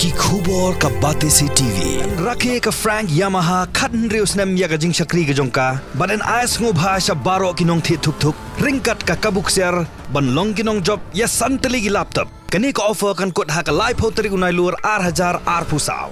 ki khubor ka bate si TV rakhe ka Frank Yamaha khatn reus nam ya ka jing shakri ka jongka baden ais ngo bhasha baro kinong thi thuk thuk ringkat ka kabuk ser ban long kinong job ya santali gi laptop kani ka offer kan kot ha ka live hotari unai lur 8000 ar pusau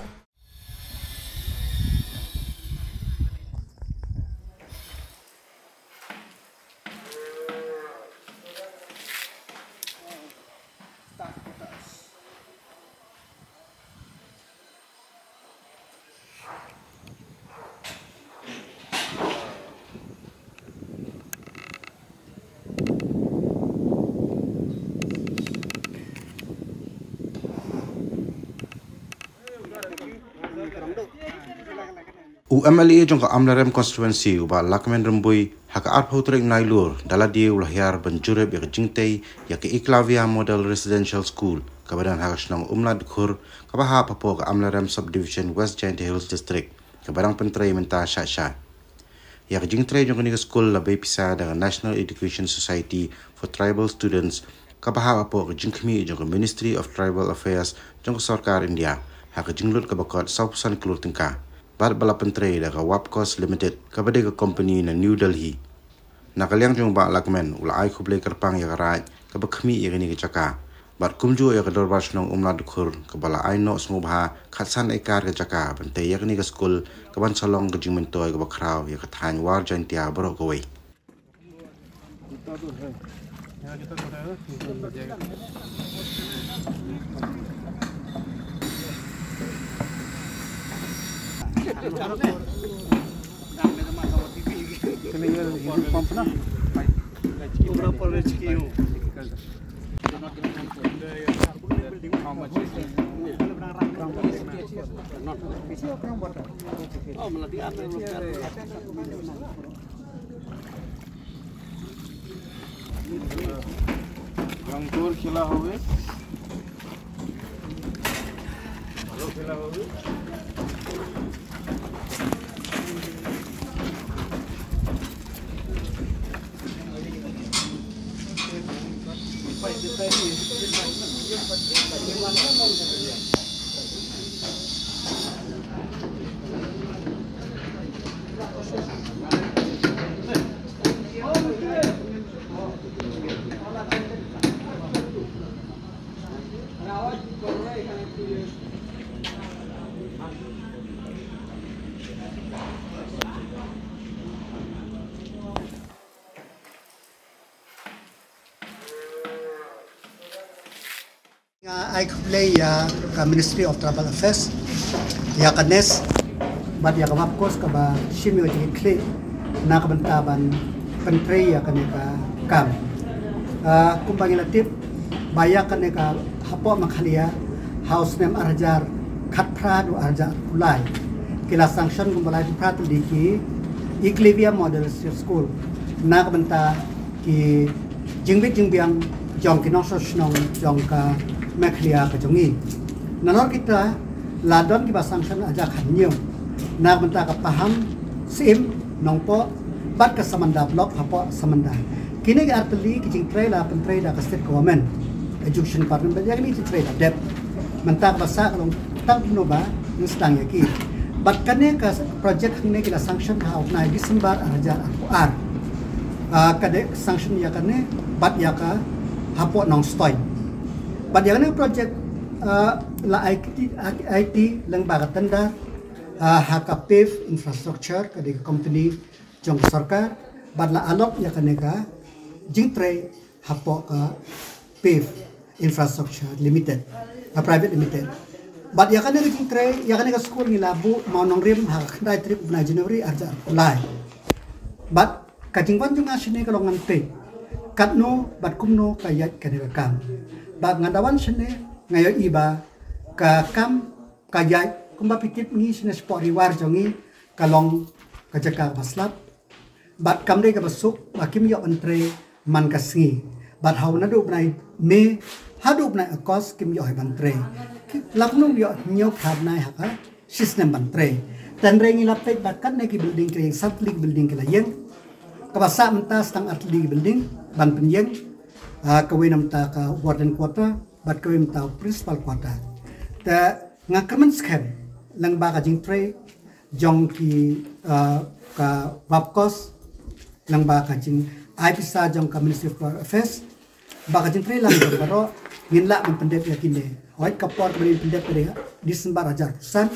UMLA jongka Amlarem constituency uba Lakmen Rembui haka arphotrek nailur daladi ulahyar banjure bi jingtei ya ke Iklavia Model Residential School kabadan haka snang umlad khur kabaha papo ka Amlarem subdivision West Giant Hills district kabadang pentrei menta sha ya ke jingtrei jongka ni school la pisa dengan National Education Society for Tribal Students kabaha papo ka jingkmi jongka Ministry of Tribal Affairs jongka sarkar India haka jinglut kabakot sausan kelur tingka bar bala pentrei da ka Wapcos Limited kabade ka company na New Delhi nakaliang jong ba Lakmen ula ai khuble karpang ya karai ka bakhmi ya ni ka chaka bar kumju ya ka dorbar snong umlad khur ka bala ai no smubha khatsan ekar ka chaka bante ya ni ka school ka ban salong ka jingmentoy ka bakrau ya ka than war jantia baro ko wei Rangpur खिला होवे हेलो खिला होवे I play ka Ministry of Tribal Affairs ya ka NES but ya ka Wapcos ka ba simyo ji kle na ka bantaban pentrei ya ka ne ka kam kung pangilatip baya ka ne ka hapo makhalia house name arjar khatpra do arjar kulai kila sanction kung balai prat diki Iklavia Model School na ka banta ki jingbit jingbiang jong kinong sosnong jong ka Meklia kejongi. Nanor kita ladon kita sanction aja kanyo. Nak benta ka paham sim nongpo bat ka samanda blok hapo samanda. Kini ka arteli kijing tray la pentray da ka state government education department ba ni tray da dep. Menta ka basa long tang no ba ni stang yaki. Bat kane ka project ne kita sanction ha na December aja ar. Kade sanction ya kane bat ya ka hapo nong stoy. Bagaimana projek la IT lang bagatanda haka pave infrastructure kadi company jong sarkar badla alok ya kaneka jingtre hapo ka pave infrastructure limited private limited bad ya kaneka jingtre ya kaneka school ni labu maunong rim haka dai trip na January arja lai bad kajingwan jung asine kalongan te katno bad kumno kayat kaneka kam bag ngadawan sene ngayo iba ka kam kajay kumba pitip ngi sene sport riwar jongi kalong kajaka baslap bat kam de ka basuk bakim yo entre man kasngi bat haw na do bnai me hadu bnai akos kim yo bantre laknung yo nyo khabnai haka system bantre tan rengi laptek bakat ne ki building kring satlik building kala yen kabasa mentas tang atli building ban penyeng kawin namta ka warden quarter bat kawin ta principal quarter ta ngakermen skem lang ba ka jing tre jong ki ka wapkos lang ba ka jing IPSA jong ka Ministry of Foreign Affairs ba ka jing tre lang baro nginla man pendep yakine hoit kapor beri pendep beri Disember ajar san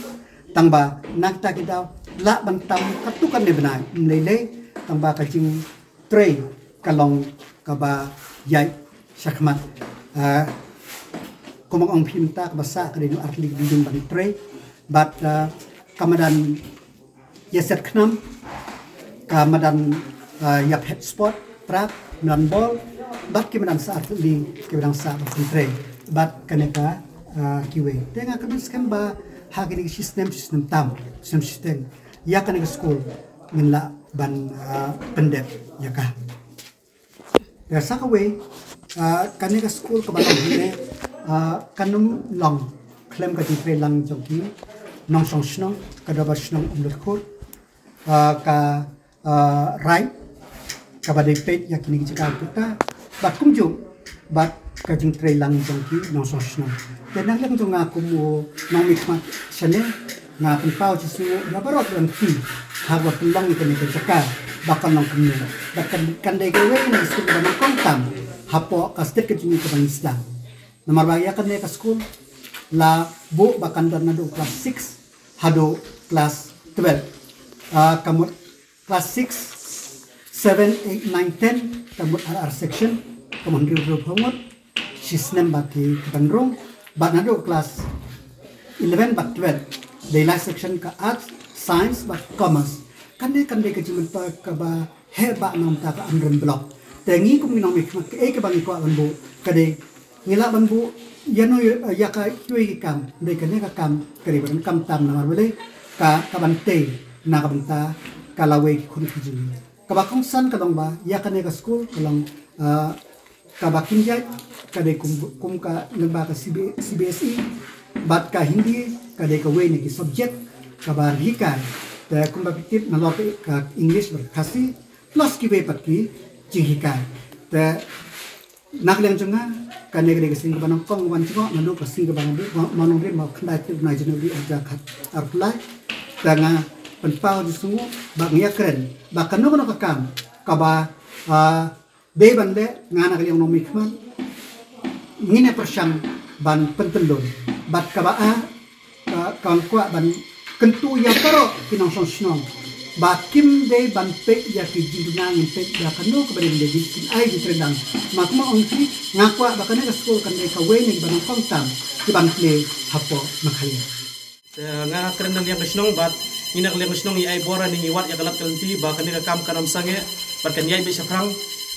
tangba nakta kita la bantam katukan de benai nilai tangba ka jing tre kalong kaba yai syakmat kumang ang pinta kabasa kadino artlik bidung bani tre but kamadan yeset knam kamadan yap head spot prak medan bol but kamadan sa artlik kamadan sa bani tre but kaneka kiwe tenga kaman skamba hagini sistem tam sistem ya kaneka school nginla ban pendep yakah Biasa kawe, kaneka school kabalang hine, kanum long, klaim kajipre lang jogi, nong song snong, kadaba snong umlutkur, ka right, kabadepet yakini jika kita, bat kumjung, bat kajing tre lang jogi, nong song snong. Dan nang lang jong aku mo nong mikmat sene, ngakan pau jisu, nabarot dan fi, hagwa pulang ikan jaka. Bakal nong kumne bakal kandai gawe ni school ba nang kontam hapo kastet ke jini ke bang Islam nomor baya kan ka school la bu bakan dan nado class 6 hado class 12 kamu class 6 7 8 9 10 kamu RR section kamu group homot sisnem baki bandrong ba nado class 11 but 12 daylight section ka arts science but commerce kande ke jimen pa kaba heba nam ta ka amren block tengi kum nong mik mak e ke bang ko banbu kade ngila banbu yano ya ka yui kam de kane ka kam kare ban kam tam namar bele ka bante na ka banta kalawe khun khujin ka ba kong san ka dong ba ya kane ka school kalong ka ba kinjai kade kum ka nagba ka CBSE bat ka hindi kade ka we ni subject ka ba hikaiแต่คุณบาพิจิตรนรกกับอังกฤษแบบคลาสสิกลอสกีเวปัดกีจิงฮิกายแต่นักเรียนจังงะการเด็กๆสิ่งกับน้องกองวันจังก็นั่นดูกับสิ่งกับน้องดูมานองเรียนมาขนาดที่นายจะนึกดีอาจจะขัดอัลไลแต่งะเป็นเป้าที่สูงบางอย่างเกินบางกันนู้นก็กำกับเบบันเดงานนักเรียนน้องมิกมันงี้ในประชันบันเป็นต้นลมบัดกับการกว่าบันkentu ya karo kinong song snong bakim de ban pe ya ki jindunang pe ya kanu ka bari de kin ai di trendang makma ongki ngakwa bakane ka school kan de ka we ni ban kong tam ki ban ple hapo makhaya nga trendang yang snong bat ina ka leng snong ai bora ni wat ya galat kalti bakane ka kam kanam sange bat kan yai be sakrang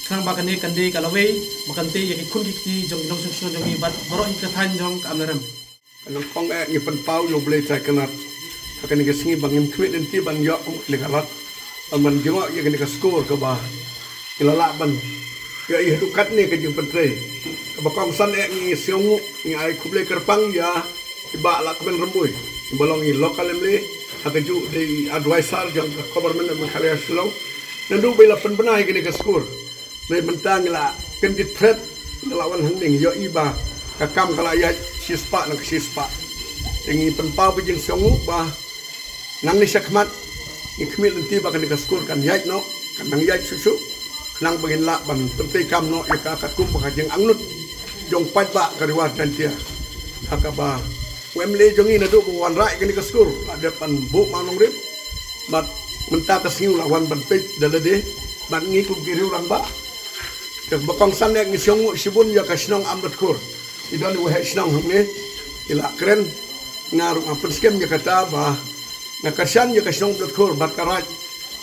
khang bakane kan de ka lawe makante ya ki kun ki jong kinong song snong jong bat boro hi ka than jong ka amnaram Kalau kong ni penpau yo boleh saya kenal. Akan ni kesingi bangin kuit nanti bang yo legalat. Aman jengok ya kena skor ke bah. Ilalak ban. Ya ih dukat ni ke jeng pentre. Ke kong san ni siong ni ai kuble kerpang ya iba lak ben rembui. Balong ni lokal emle akan ju di advisor jang government men khalia selong. Nandu bela penbenai kena ke skor. Nei mentang la ken di threat lawan hending yo iba kakam kala ya sispa nak sispa. Tengi penpau bejeng siong bah. Nang ni syakmat ni kemil nanti bakal dikaskur kan yait no kan nang yait susu nang bagin la ban pentai kam no ya ka kum bakal jeng angnut jong pat ba kariwa nanti hakaba wemle jongi na do wan rai kan dikaskur ada pan bu manong rip bat menta kasingu lawan ban pet dalade ban ngi ku biru rang ba ke bakong san nek ni siong sibun ya kasnong ambat kur idan we hasnong hungne ila keren ngaru apun skem ya kata ba nakasyan ya kasnong dotkur bat karat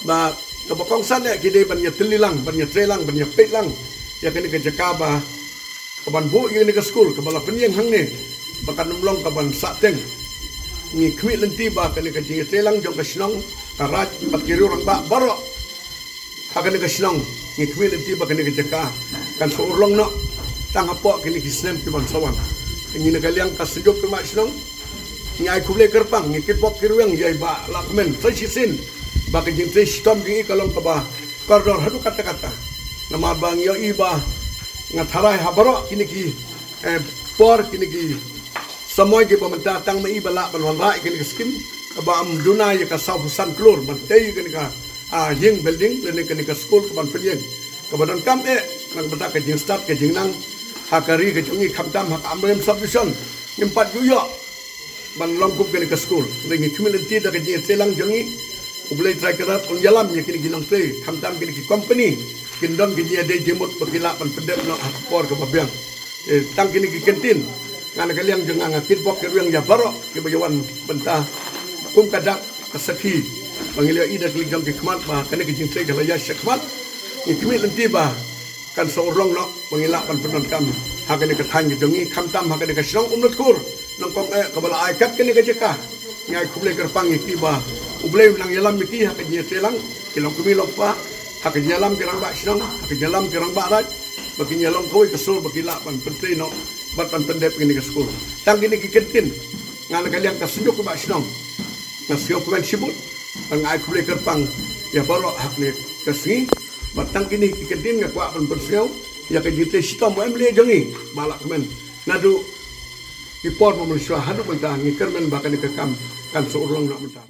ba kabakong san ya kide ban ya telilang ban ya trelang ban ya petlang ya kene ke jakaba kaban bu ya ne ke school kabala penyeng hangne bakan numlong kaban sateng ni kwit lenti ba kene ke jing trelang jong kasnong karat bat kiru rang ba baro hakane kasnong ni kwit lenti ba kene ke jaka kan so urlong no tang apo kene kisnem ti ban sawan ini nakaliang kasjuk ke masnong ni ai kuble kerpang ni kipok kiruang jai ba lakmen tasisin ba ke jing tris tom gi kalong ka ba kordor hadu kata-kata nama bang yo iba ngatharai habaro kini ki por kini ki Semua ke pemerintah tang mai balak ban rai ke skim ba am duna ya ka sau san klor ban tei ke ka yeng building le ke school ke ban penyeng ke badan kam nang bata ke jing start ke jing nang hakari ke jungi khamtam hak amrem subdivision empat yuya ban longkup ke school ringi community da ke jing selang jungi ublai try kerat on jalam ya kini ginang tei khamtam kini company kindon ke jing de jemut pekila ban pedep no por ke babiang tang kini ke kantin ngana kaliang jangan ngakit bok ke ruang ya barok ke bayawan bentah kadak kasaki panggil ida keligam ke kemat bah kena ke jintai ke layar syakmat ikmit nanti bah kan seorang nak pengilakkan penon kami hakane ke tang ke jongi kamtam hakane ke serong umnut kur nang kong kabala aikat kene ke jeka ngai kuble kerpang iki bah uble nang yalam iki hakane selang kilong kumi lopa hakane yalam kerang ba serong hakane yalam kerang ba raj bagi nyalong koi kesul bagi lapan pentri no batan pendep kene ke sekolah tang kene ke kentin ngana kaliang kasunjuk ke ba serong nasiok kuan sibut ang ai kuble kerpang ya baru hakne kasih batang kini kikedin ngak wa ban berseu ya ke jite sitom emle jongi balak men nadu ipor manusia hadu bentang ngiker men bahkan ke kam kan seorang nak mentah